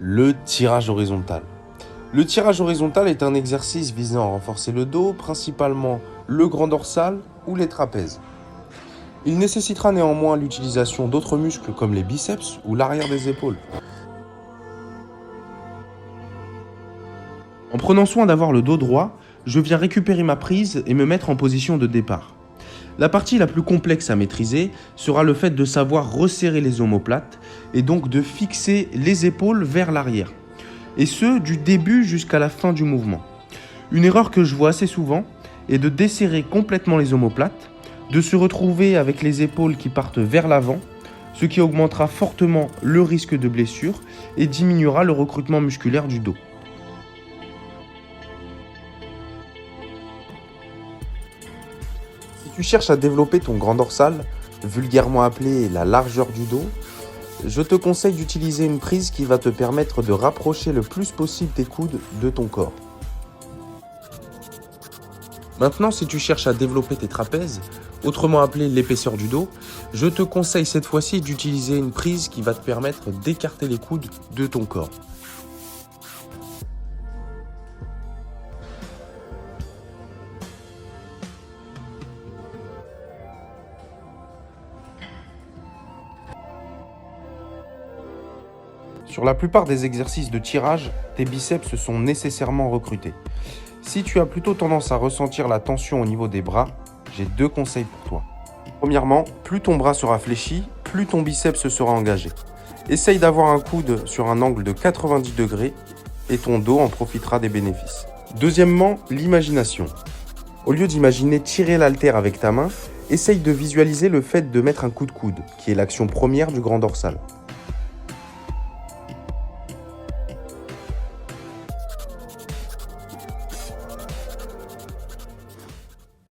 Le tirage horizontal. Le tirage horizontal est un exercice visant à renforcer le dos, principalement le grand dorsal ou les trapèzes. Il nécessitera néanmoins l'utilisation d'autres muscles comme les biceps ou l'arrière des épaules. En prenant soin d'avoir le dos droit, je viens récupérer ma prise et me mettre en position de départ. La partie la plus complexe à maîtriser sera le fait de savoir resserrer les omoplates et donc de fixer les épaules vers l'arrière. Et ce, du début jusqu'à la fin du mouvement. Une erreur que je vois assez souvent est de desserrer complètement les omoplates, de se retrouver avec les épaules qui partent vers l'avant, ce qui augmentera fortement le risque de blessure et diminuera le recrutement musculaire du dos. Si tu cherches à développer ton grand dorsal, vulgairement appelé la largeur du dos, je te conseille d'utiliser une prise qui va te permettre de rapprocher le plus possible tes coudes de ton corps. Maintenant, si tu cherches à développer tes trapèzes, autrement appelé l'épaisseur du dos, je te conseille cette fois-ci d'utiliser une prise qui va te permettre d'écarter les coudes de ton corps. Sur la plupart des exercices de tirage, tes biceps sont nécessairement recrutés. Si tu as plutôt tendance à ressentir la tension au niveau des bras, j'ai deux conseils pour toi. Premièrement, plus ton bras sera fléchi, plus ton biceps sera engagé. Essaye d'avoir un coude sur un angle de 90 degrés et ton dos en profitera des bénéfices. Deuxièmement, l'imagination. Au lieu d'imaginer tirer l'haltère avec ta main, essaye de visualiser le fait de mettre un coup de coude, qui est l'action première du grand dorsal.